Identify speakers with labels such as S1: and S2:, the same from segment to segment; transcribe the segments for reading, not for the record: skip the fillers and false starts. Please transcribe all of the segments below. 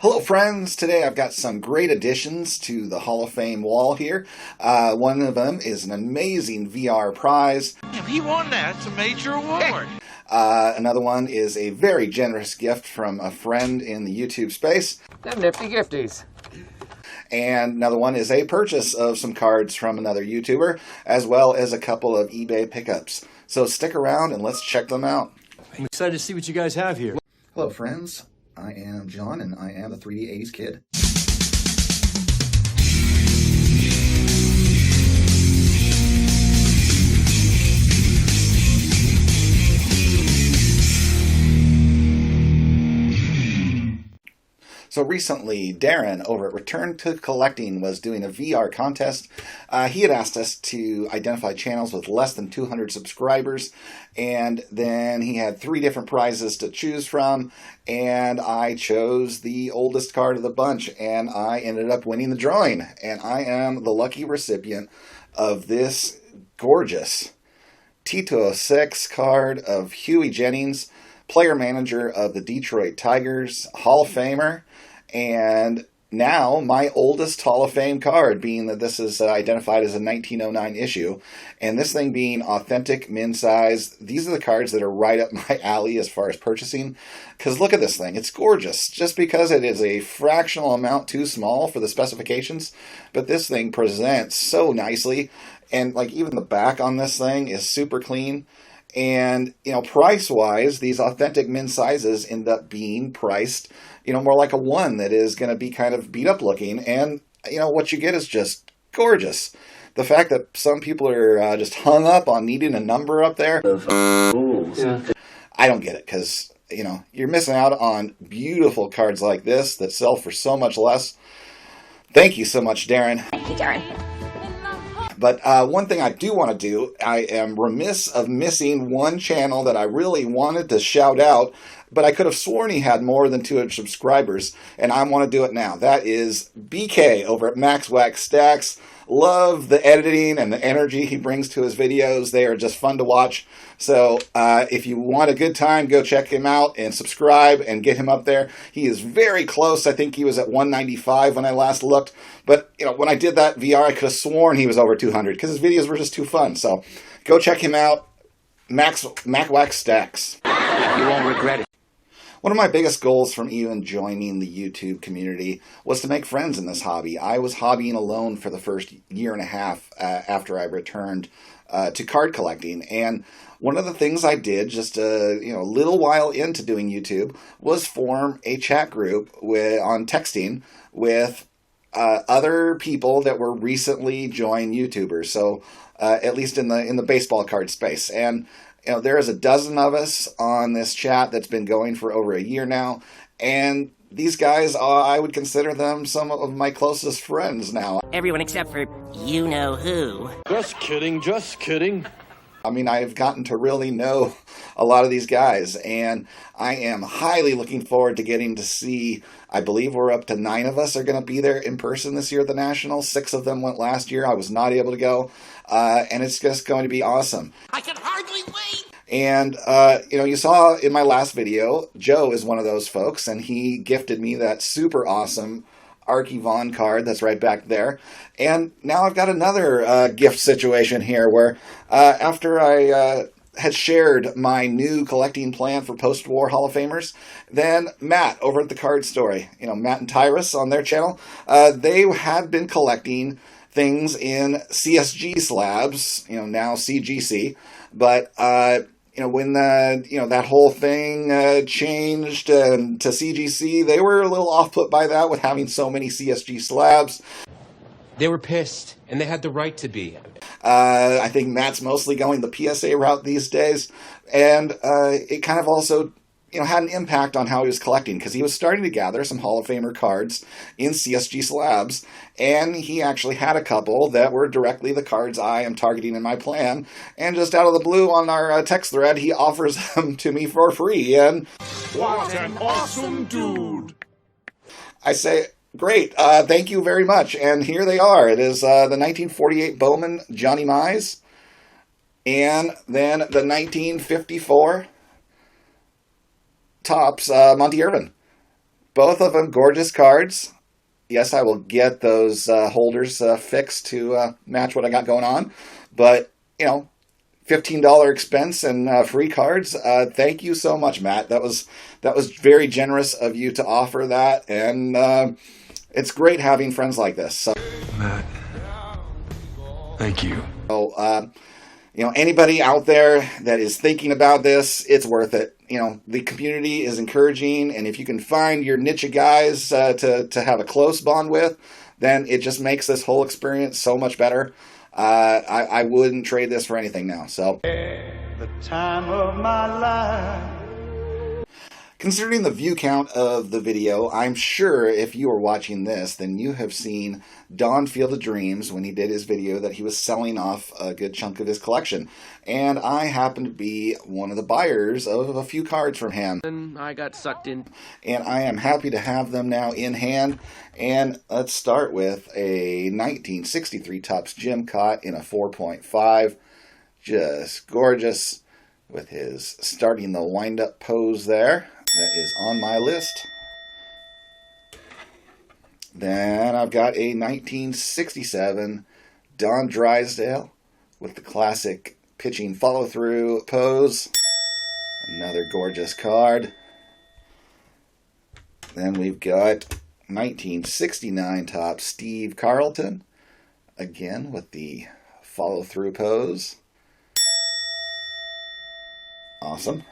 S1: Hello friends, today I've got some great additions to the Hall of Fame wall here. One of them is an amazing VR prize.
S2: If he won that, it's a major award.
S1: Another one is a very generous gift from a friend in the YouTube space.
S3: Them nifty gifties.
S1: And another one is a purchase of some cards from another YouTuber, as well as a couple of eBay pickups. So stick around and let's check them out.
S4: I'm excited to see what you guys have here.
S1: Hello friends, I am John and I am a 3D 80s kid. So recently, Darren over at Return to Collecting was doing a VR contest. He had asked us to identify channels with less than 200 subscribers, and then he had 3 different prizes to choose from, and I chose the oldest card of the bunch, and I ended up winning the drawing, and I am the lucky recipient of this gorgeous T206 card of Huey Jennings, player manager of the Detroit Tigers, Hall of Famer, and now my oldest Hall of Fame card, being that this is identified as a 1909 issue, and this thing being authentic min size. These are the cards that are right up my alley as far as purchasing, because look at this thing. It's gorgeous, just because it is a fractional amount too small for the specifications, but this thing presents so nicely, and like even the back on this thing is super clean. And, price-wise, these authentic min sizes end up being priced, more like a 1 that is going to be kind of beat up looking. And, what you get is just gorgeous. The fact that some people are just hung up on needing a number up there, I don't get it, because, you're missing out on beautiful cards like this that sell for so much less. Thank you so much, Darren.
S5: Thank you, Darren.
S1: But one thing I do want to do, I am remiss of missing one channel that I really wanted to shout out, but I could have sworn he had more than 200 subscribers, and I want to do it now. That is BK over at Max Wax Stacks. Love the editing and the energy he brings to his videos. They are just fun to watch. So if you want a good time, go check him out and subscribe and get him up there. He is very close. I think he was at 195 when I last looked. But when I did that VR, I could have sworn he was over 200 because his videos were just too fun. So go check him out. Max Wax Stacks.
S3: You won't regret it.
S1: One of my biggest goals from even joining the YouTube community was to make friends in this hobby. I was hobbying alone for the first year and a half after I returned to card collecting. And one of the things I did just a little while into doing YouTube was form a chat group on texting with other people that were recently joined YouTubers. So at least in the baseball card space. And there is a dozen of us on this chat that's been going for over a year now, and these guys, I would consider them some of my closest friends now.
S5: Everyone except for you-know-who.
S4: Just kidding, just kidding.
S1: I mean, I've gotten to really know a lot of these guys, and I am highly looking forward to getting to see, I believe we're up to 9 of us are going to be there in person this year at the National. 6 of them went last year. I was not able to go, and it's just going to be awesome.
S2: I can hardly wait.
S1: And, you saw in my last video, Joe is one of those folks, and he gifted me that super awesome Archie Vaughn card that's right back there. And now I've got another gift situation here where after I had shared my new collecting plan for post-war Hall of Famers, then Matt over at the Card Story, Matt and Tyrus on their channel, they had been collecting things in CSG slabs, now CGC, but when that whole thing changed to CGC, they were a little off-put by that with having so many CSG slabs.
S6: They were pissed, and they had the right to be.
S1: I think Matt's mostly going the PSA route these days, and it kind of also had an impact on how he was collecting, because he was starting to gather some Hall of Famer cards in CSG slabs, and he actually had a couple that were directly the cards I am targeting in my plan, and just out of the blue on our text thread, he offers them to me for free, and
S2: What an awesome dude.
S1: I say, great, thank you very much, and here they are. It is the 1948 Bowman Johnny Mize, and then the 1954 Topps Monty Irvin. Both of them gorgeous cards. Yes, I will get those holders fixed to match what I got going on. But, you know, $15 expense and free cards. Thank you so much, Matt. That was very generous of you to offer that. And it's great having friends like this. So,
S7: Matt, thank you.
S1: You know, anybody out there that is thinking about this, it's worth it. You know, the community is encouraging, and if you can find your niche of guys to have a close bond with, then it just makes this whole experience so much better. I wouldn't trade this for anything now. So,
S8: The time of my life.
S1: considering the view count of the video, I'm sure if you are watching this, then you have seen Don Field of Dreams when he did his video that he was selling off a good chunk of his collection. And I happen to be one of the buyers of a few cards from him.
S3: And I got sucked in.
S1: And I am happy to have them now in hand. And let's start with a 1963 Topps Jim Cott in a 4.5. Just gorgeous with his starting the wind-up pose there. That is on my list. Then I've got a 1967 Don Drysdale with the classic pitching follow-through pose. Another gorgeous card. Then we've got 1969 Topps Steve Carlton. Again with the follow-through pose. Awesome.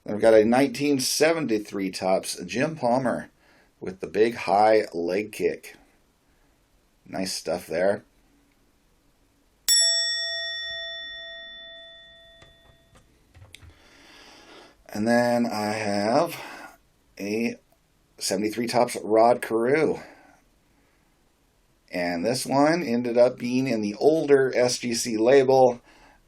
S1: Then we've got a 1973 Topps Jim Palmer with the big high leg kick. Nice stuff there. And then I have a 73 Topps Rod Carew. And this one ended up being in the older SGC label.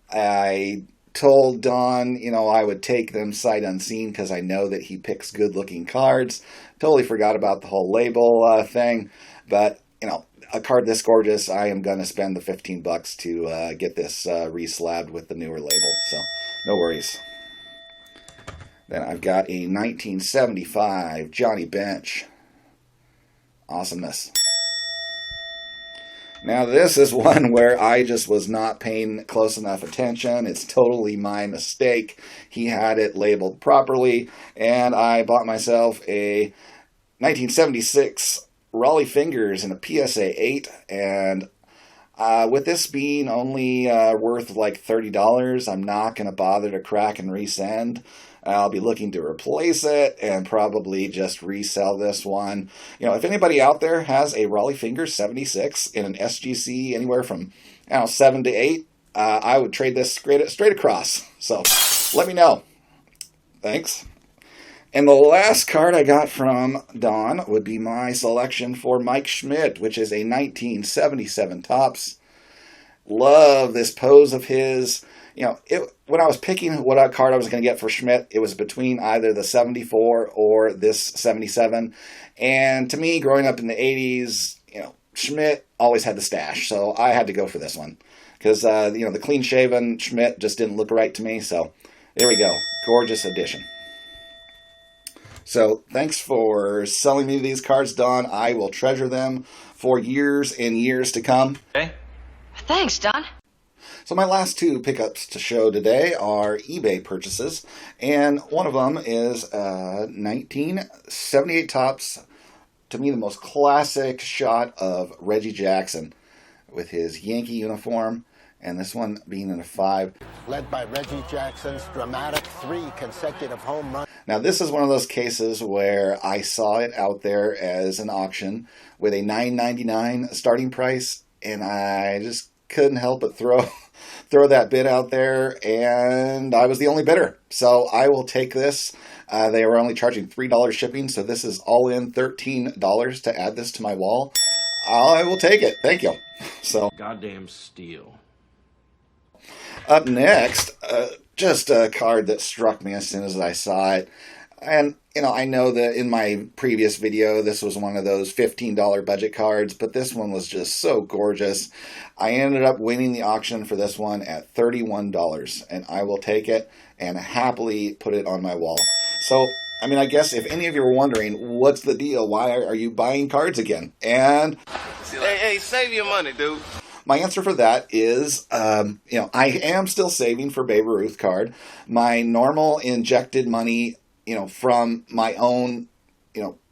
S1: I told Don, you know, I would take them sight unseen because I know that he picks good looking cards. Totally forgot about the whole label thing. But, you know, a card this gorgeous, I am going to spend the $15 to get this re-slabbed with the newer label. So, no worries. Then I've got a 1975 Johnny Bench. Awesomeness. Now this is one where I just was not paying close enough attention. It's totally my mistake. He had it labeled properly, and I bought myself a 1976 Raleigh Fingers in a PSA 8, and with this being only worth like $30, I'm not going to bother to crack and resend. I'll be looking to replace it and probably just resell this one. You know, if anybody out there has a Raleigh Fingers 76 in an SGC anywhere from, I don't know, 7 to 8, I would trade this straight across. So let me know. Thanks. And the last card I got from Don would be my selection for Mike Schmidt, which is a 1977 Topps. Love this pose of his. You know, when I was picking what card I was going to get for Schmidt, it was between either the 74 or this 77. And to me, growing up in the 80s, you know, Schmidt always had the stash. So I had to go for this one. Because, you know, the clean-shaven Schmidt just didn't look right to me. So there we go. Gorgeous addition. So thanks for selling me these cards, Don. I will treasure them for years and years to come.
S2: Okay.
S5: Thanks, Don.
S1: So my last two pickups to show today are eBay purchases, and one of them is 1978 Topps, to me the most classic shot of Reggie Jackson with his Yankee uniform, and this one being in a 5.
S9: Led by Reggie Jackson's dramatic 3 consecutive home runs.
S1: Now this is one of those cases where I saw it out there as an auction with a $9.99 starting price, and I just couldn't help but throw that bid out there, and I was the only bidder. So I will take this. They were only charging $3 shipping, so this is all in $13 to add this to my wall. I will take it. Thank you. So
S4: Goddamn steal.
S1: up next, just a card that struck me as soon as I saw it. And, you know, I know that in my previous video, this was one of those $15 budget cards, but this one was just so gorgeous. I ended up winning the auction for this one at $31, and I will take it and happily put it on my wall. So I mean, I guess if any of you were wondering, what's the deal? Why are you buying cards again? And
S2: Hey, save your money, dude.
S1: my answer for that is, I am still saving for Babe Ruth card. My normal injected money, from my own,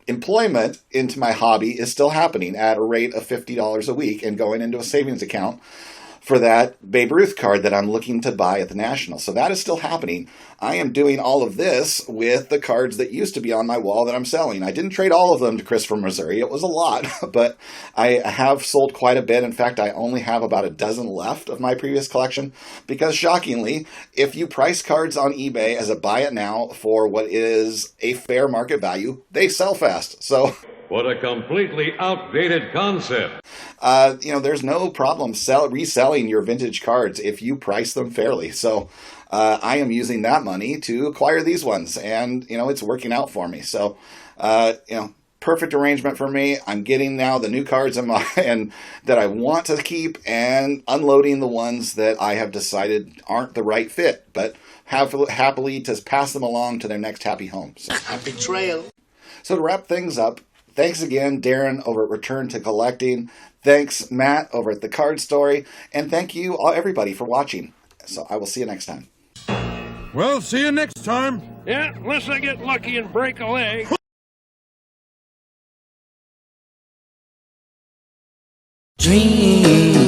S1: employment into my hobby is still happening at a rate of $50 a week and going into a savings account for that Babe Ruth card that I'm looking to buy at the National. So that is still happening. I am doing all of this with the cards that used to be on my wall that I'm selling. I didn't trade all of them to Chris from Missouri. It was a lot, but I have sold quite a bit. In fact, I only have about a dozen left of my previous collection because, shockingly, if you price cards on eBay as a buy it now for what is a fair market value, they sell fast. So
S10: what a completely outdated concept.
S1: There's no problem reselling your vintage cards if you price them fairly. So I am using that money to acquire these ones, and it's working out for me. So perfect arrangement for me. I'm getting now the new cards and that I want to keep, and unloading the ones that I have decided aren't the right fit, but happily to pass them along to their next happy home. So.
S9: Happy trail.
S1: So to wrap things up, thanks again, Darren over at Return to Collecting. Thanks, Matt over at The Card Story. And thank you, all everybody, for watching. So I will see you next time.
S2: Well, see you next time.
S4: Yeah, unless I get lucky and break a leg.
S5: Dream.